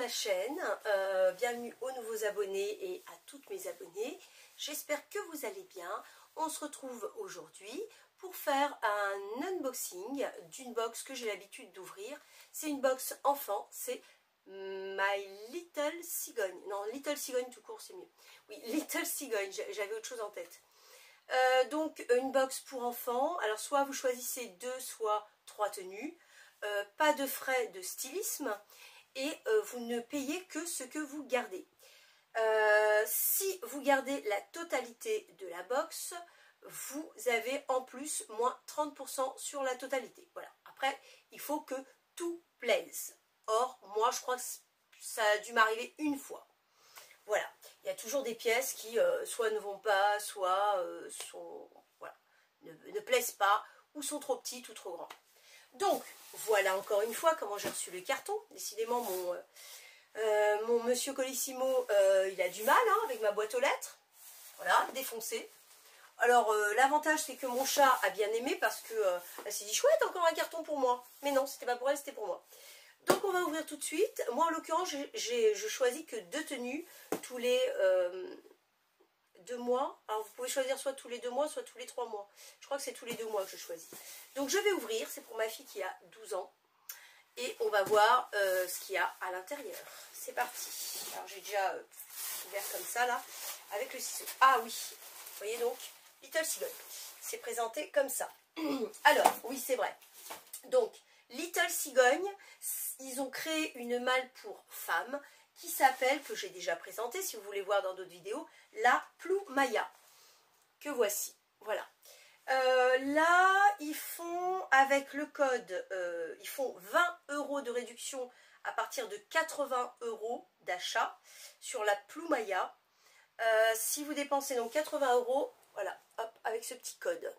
chaîne, bienvenue aux nouveaux abonnés et à toutes mes abonnées. J'espère que vous allez bien. On se retrouve aujourd'hui pour faire un unboxing d'une box que j'ai l'habitude d'ouvrir. C'est une box enfant, c'est My Little Cigogne. Non, Little Cigogne tout court c'est mieux. Oui, Little Cigogne, j'avais autre chose en tête. Donc une box pour enfants. Alors soit vous choisissez 2, soit 3 tenues. Pas de frais de stylisme. Et vous ne payez que ce que vous gardez. Si vous gardez la totalité de la box, vous avez en plus moins 30% sur la totalité. Voilà. Après, il faut que tout plaise. Or, moi, je crois que ça a dû m'arriver une fois. Voilà. Il y a toujours des pièces qui soit ne vont pas, soit voilà, ne plaisent pas, ou sont trop petites ou trop grandes. Donc, voilà encore une fois comment j'ai reçu le carton. Décidément, mon monsieur Colissimo, il a du mal avec ma boîte aux lettres. Voilà, défoncé. Alors, l'avantage, c'est que mon chat a bien aimé parce que elle s'est dit, chouette, encore un carton pour moi. Mais non, c'était pas pour elle, c'était pour moi. Donc, on va ouvrir tout de suite. Moi, en l'occurrence, je choisis que 2 tenues tous les 2 mois. Alors, vous pouvez choisir soit tous les 2 mois, soit tous les 3 mois. Je crois que c'est tous les 2 mois que je choisis. Donc, je vais ouvrir. C'est pour ma fille qui a 12 ans. Et on va voir ce qu'il y a à l'intérieur. C'est parti. Alors, j'ai déjà ouvert comme ça, là, avec le ciseau. Ah oui, vous voyez donc, Little Cigogne. C'est présenté comme ça. Alors, oui, c'est vrai. Donc, Little Cigogne, ils ont créé une malle pour femmes qui s'appelle, que j'ai déjà présenté, si vous voulez voir dans d'autres vidéos, la Ploumaya, que voici. Voilà. Là, ils font, avec le code, ils font 20 € de réduction à partir de 80 € d'achat sur la Ploumaya. Si vous dépensez donc 80 €, voilà, hop, avec ce petit code.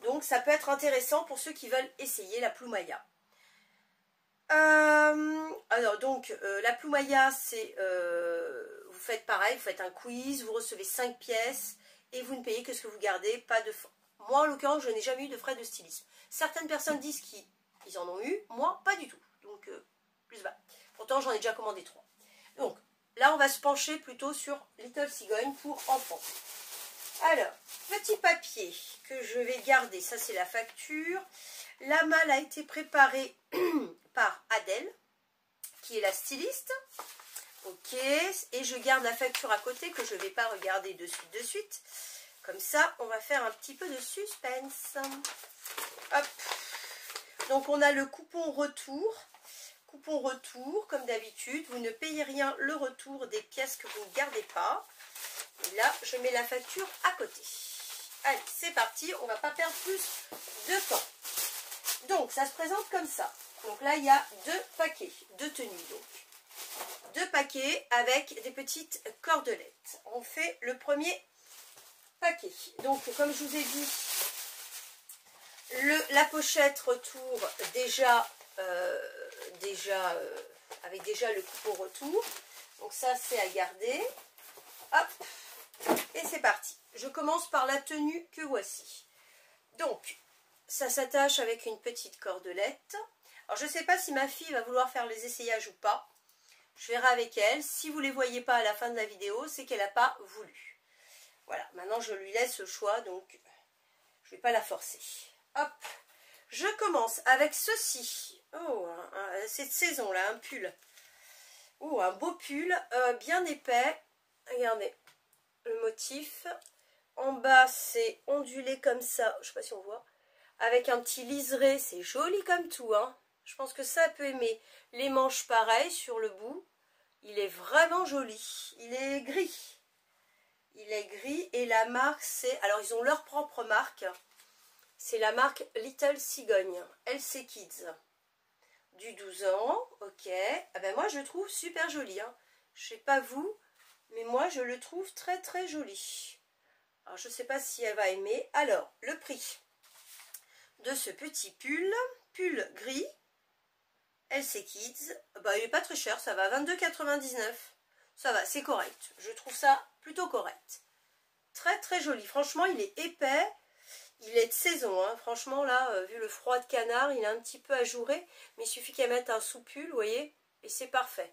Donc, ça peut être intéressant pour ceux qui veulent essayer la Ploumaya. Alors, donc, la Ploumaya, c'est, vous faites pareil, vous faites un quiz, vous recevez 5 pièces, et vous ne payez que ce que vous gardez, pas de... Moi, en l'occurrence, je n'ai jamais eu de frais de stylisme. Certaines personnes disent qu'ils en ont eu, moi, pas du tout. Donc, plus bas. Pourtant, j'en ai déjà commandé 3. Donc, là, on va se pencher plutôt sur Little Cigogne pour enfants. Alors, petit papier que je vais garder. Ça, c'est la facture. La malle a été préparée par Adèle, qui est la styliste. Ok, et je garde la facture à côté que je ne vais pas regarder de suite. Comme ça, on va faire un petit peu de suspense. Hop. Donc, on a le coupon retour. Coupon retour, comme d'habitude. Vous ne payez rien le retour des pièces que vous ne gardez pas. Et là, je mets la facture à côté. Allez, c'est parti. On ne va pas perdre plus de temps. Donc, ça se présente comme ça. Donc là, il y a 2 paquets, 2 tenues donc. 2 paquets avec des petites cordelettes. On fait le premier paquet. Donc, comme je vous ai dit, la pochette retour avec déjà le coupon retour. Donc ça, c'est à garder. Hop, et c'est parti. Je commence par la tenue que voici. Donc, ça s'attache avec une petite cordelette. Alors, je ne sais pas si ma fille va vouloir faire les essayages ou pas. Je verrai avec elle. Si vous ne les voyez pas à la fin de la vidéo, c'est qu'elle n'a pas voulu. Voilà, maintenant je lui laisse le choix, donc je ne vais pas la forcer. Hop, je commence avec ceci. Oh, cette saison-là, un pull. Oh, un beau pull, bien épais. Regardez, le motif. En bas, c'est ondulé comme ça. Je ne sais pas si on voit. Avec un petit liseré, c'est joli comme tout, hein. Je pense que ça peut aimer. Les manches, pareil, sur le bout. Il est vraiment joli. Il est gris. Il est gris et la marque, c'est... Alors, ils ont leur propre marque. C'est la marque Little Cigogne. LC Kids. Du 12 ans. Ok. Ah ben moi, je le trouve super joli. Hein. Je sais pas vous, mais moi, je le trouve très, très joli. Alors, je ne sais pas si elle va aimer. Alors, le prix de ce petit pull. Pull gris. LC Kids, bah, il n'est pas très cher, ça va, 22,99 €. Ça va, c'est correct. Je trouve ça plutôt correct. Très très joli. Franchement, il est épais. Il est de saison. Hein. Franchement, là, vu le froid de canard, il est un petit peu ajouré. Mais il suffit qu'elle mette un sous-pull, vous voyez. et c'est parfait.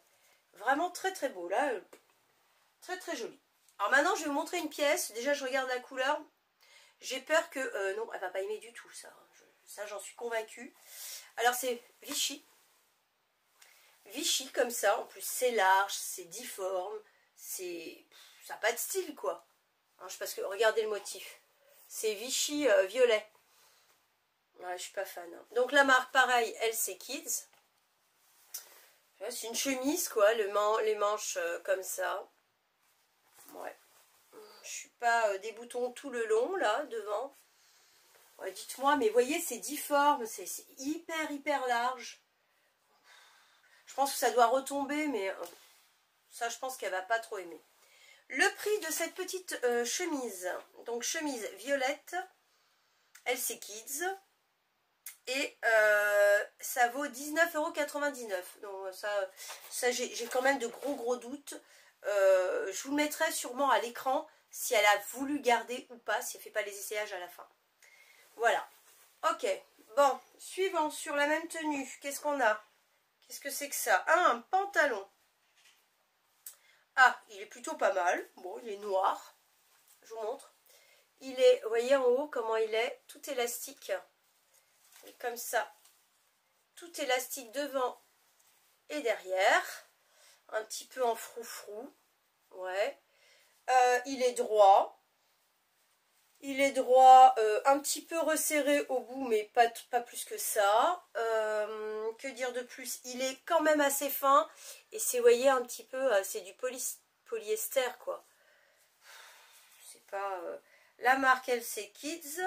Vraiment très très beau, là, très très joli. Alors maintenant, je vais vous montrer une pièce. Déjà, je regarde la couleur. J'ai peur que... non, elle va pas aimer du tout, ça. Ça, j'en suis convaincue. Alors, c'est Vichy. Vichy, comme ça. En plus, c'est large, c'est difforme. C'est... Ça n'a pas de style, quoi. Hein, je sais pas ce que... Regardez le motif. C'est Vichy violet. Ouais, je suis pas fan. Hein. Donc, la marque, pareil, LC Kids. C'est une chemise, quoi. Les manches comme ça. Ouais. Je suis pas des boutons tout le long, là, devant. Ouais, dites-moi, mais voyez, c'est difforme. C'est hyper large. Je pense que ça doit retomber, mais ça, je pense qu'elle va pas trop aimer. Le prix de cette petite chemise, donc chemise violette, LC Kids, et ça vaut 19,99 €. Donc ça j'ai quand même de gros doutes. Je vous le mettrai sûrement à l'écran si elle a voulu garder ou pas, si elle ne fait pas les essayages à la fin. Voilà. Ok. Bon, suivant, sur la même tenue, qu'est-ce qu'on a? Qu'est-ce que c'est que ça? Ah, un pantalon. Ah, il est plutôt pas mal. Bon, il est noir. Je vous montre. Il est, vous voyez en haut comment il est, tout élastique. Et comme ça. Tout élastique devant et derrière. Un petit peu en froufrou. Ouais. Il est droit. Il est droit, un petit peu resserré au bout, mais pas plus que ça. Que dire de plus? Il est quand même assez fin. Et c'est, vous voyez, un petit peu, c'est du polyester, quoi. C'est pas... la marque LC Kids.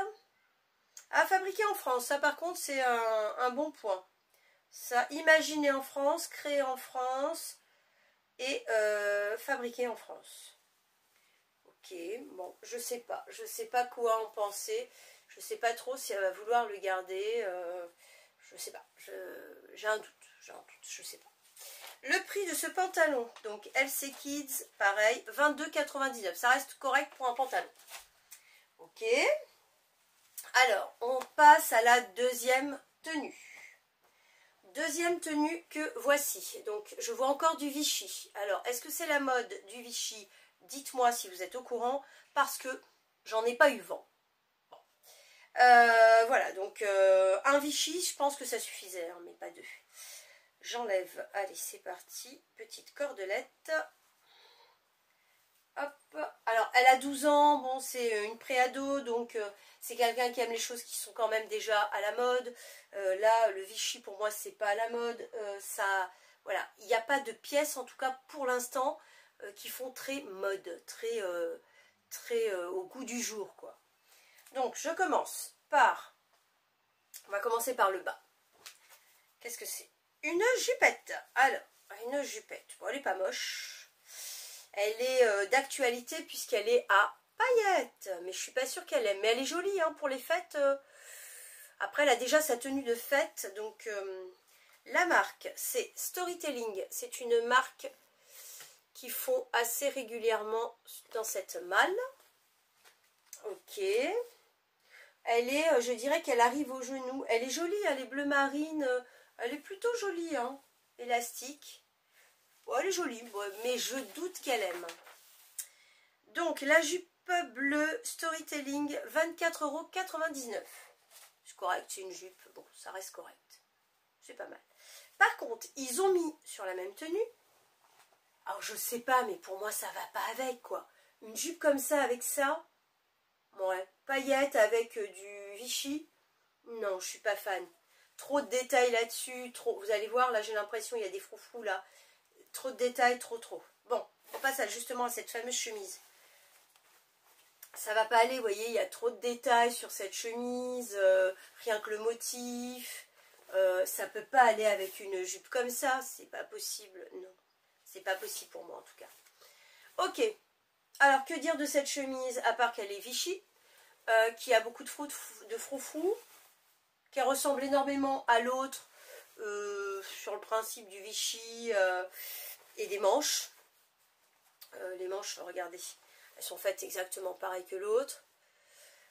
À fabriquer en France. Ça, par contre, c'est un bon point. Ça, imaginé en France, créé en France et fabriqué en France. Ok, bon, je sais pas quoi en penser, je sais pas trop si elle va vouloir le garder, je sais pas, j'ai un doute, je sais pas. Le prix de ce pantalon, donc LC Kids, pareil, 22,99 €, ça reste correct pour un pantalon. Ok, alors on passe à la deuxième tenue. Deuxième tenue que voici, donc je vois encore du Vichy. Alors, est-ce que c'est la mode du Vichy? Dites-moi si vous êtes au courant, parce que j'en ai pas eu vent. Bon. Voilà, donc un Vichy, je pense que ça suffisait, hein, mais pas deux. J'enlève, allez, c'est parti. Petite cordelette. Hop. Alors, elle a 12 ans, bon, c'est une préado, donc c'est quelqu'un qui aime les choses qui sont quand même déjà à la mode. Là, le Vichy, pour moi, c'est pas à la mode. Ça, voilà, il n'y a pas de pièces, en tout cas pour l'instant, qui font très mode, très au goût du jour, quoi. Donc, je commence par... On va commencer par le bas. Qu'est-ce que c'est? Une jupette. Alors, une jupette. Bon, elle n'est pas moche. Elle est d'actualité puisqu'elle est à paillettes. Mais je suis pas sûre qu'elle aime. Mais elle est jolie, hein, pour les fêtes. Après, elle a déjà sa tenue de fête. Donc, la marque, c'est Storytelling. C'est une marque qu'ils font assez régulièrement dans cette malle. Ok. Elle est, je dirais qu'elle arrive au genou. Elle est jolie, elle est bleu marine. Elle est plutôt jolie, hein. Élastique. Bon, elle est jolie, mais je doute qu'elle aime. Donc, la jupe bleue Storytelling, 24,99 €. C'est correct, c'est une jupe. Bon, ça reste correct. C'est pas mal. Par contre, ils ont mis sur la même tenue. Alors, je sais pas, mais pour moi, ça va pas avec, quoi. Une jupe comme ça, avec ça. Ouais, paillettes avec du Vichy. Non, je suis pas fan. Trop de détails là-dessus. Vous allez voir, là, j'ai l'impression il y a des froufrous, là. Trop de détails, trop. Bon, on passe justement à cette fameuse chemise. Ça va pas aller, vous voyez, il y a trop de détails sur cette chemise, rien que le motif. Ça peut pas aller avec une jupe comme ça, c'est pas possible, non. C'est pas possible pour moi en tout cas. Ok, alors que dire de cette chemise, à part qu'elle est Vichy, qui a beaucoup de froufrou, qui ressemble énormément à l'autre, sur le principe du Vichy et des manches. Les manches, regardez, elles sont faites exactement pareil que l'autre.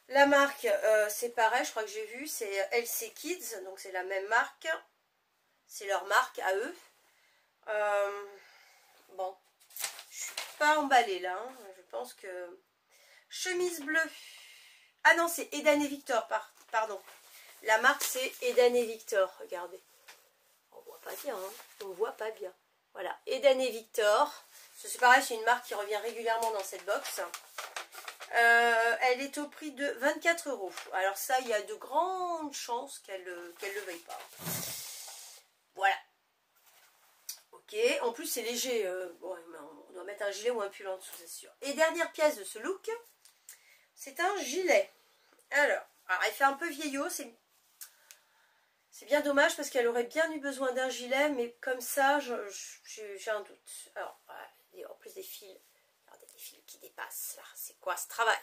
La marque, c'est pareil, je crois que j'ai vu, c'est LC Kids, donc c'est la même marque. C'est leur marque à eux. Bon, je suis pas emballée là. Hein. Je pense que... Chemise bleue. Ah non, c'est Edan et Victor, pardon. La marque, c'est Edan et Victor. Regardez. On voit pas bien, hein. On voit pas bien. Voilà, Edan et Victor. C'est pareil, c'est une marque qui revient régulièrement dans cette box. Elle est au prix de 24 €. Alors ça, il y a de grandes chances qu'elle le veuille pas. Voilà. Ok, en plus c'est léger. Bon, on doit mettre un gilet ou un pull en dessous, c'est sûr. Et dernière pièce de ce look, c'est un gilet. Alors, il fait un peu vieillot, c'est bien dommage parce qu'elle aurait bien eu besoin d'un gilet, mais comme ça, j'ai un doute. Alors, en plus des fils, regardez, des fils qui dépassent. C'est quoi ce travail?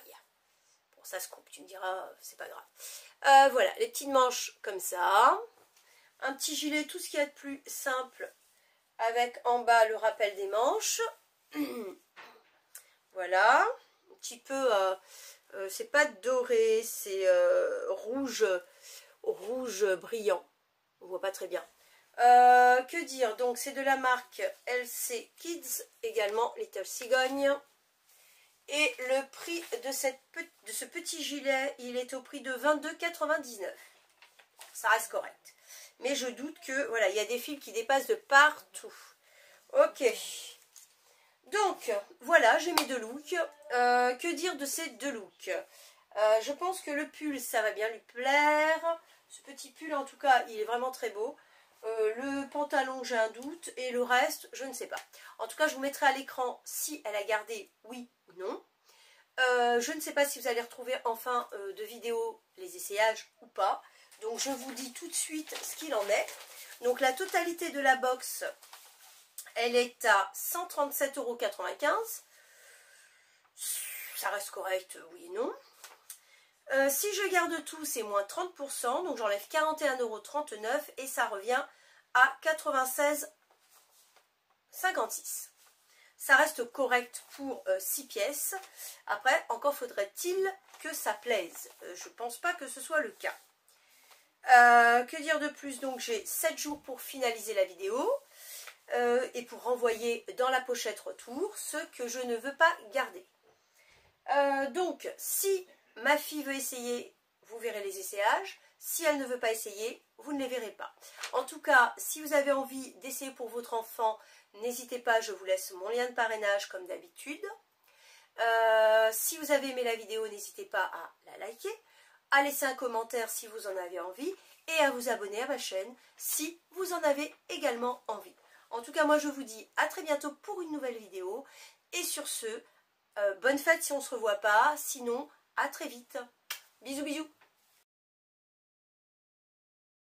Bon, ça se coupe, tu me diras, c'est pas grave. Voilà, les petites manches comme ça. Un petit gilet, tout ce qu'il y a de plus simple, avec en bas le rappel des manches. Voilà, un petit peu, c'est pas doré, c'est rouge brillant. On voit pas très bien. Que dire? Donc c'est de la marque LC Kids, également Little Cigogne. Et le prix de ce petit gilet, il est au prix de 22,99 €. Ça reste correct. Mais je doute que, voilà, il y a des fils qui dépassent de partout. Ok. Donc, voilà, j'ai mes deux looks. Que dire de ces deux looks? Je pense que le pull, ça va bien lui plaire. Ce petit pull, en tout cas, il est vraiment très beau. Le pantalon, j'ai un doute. Et le reste, je ne sais pas. En tout cas, je vous mettrai à l'écran si elle a gardé oui ou non. Je ne sais pas si vous allez retrouver en fin de vidéo les essayages ou pas. Donc, je vous dis tout de suite ce qu'il en est. Donc, la totalité de la box, elle est à 137,95 €. Ça reste correct, oui et non. Si je garde tout, c'est moins 30%. Donc, j'enlève 41,39 € et ça revient à 96,56 €. Ça reste correct pour 6 pièces. Après, encore faudrait-il que ça plaise. Je ne pense pas que ce soit le cas. Que dire de plus? Donc j'ai 7 jours pour finaliser la vidéo et pour renvoyer dans la pochette retour ce que je ne veux pas garder. Donc si ma fille veut essayer, vous verrez les essayages. Si elle ne veut pas essayer, vous ne les verrez pas. En tout cas, si vous avez envie d'essayer pour votre enfant, n'hésitez pas, je vous laisse mon lien de parrainage comme d'habitude. Si vous avez aimé la vidéo, n'hésitez pas à la liker, à laisser un commentaire si vous en avez envie et à vous abonner à ma chaîne si vous en avez également envie. En tout cas, moi je vous dis à très bientôt pour une nouvelle vidéo et sur ce, bonne fête si on ne se revoit pas, sinon à très vite. Bisous bisous.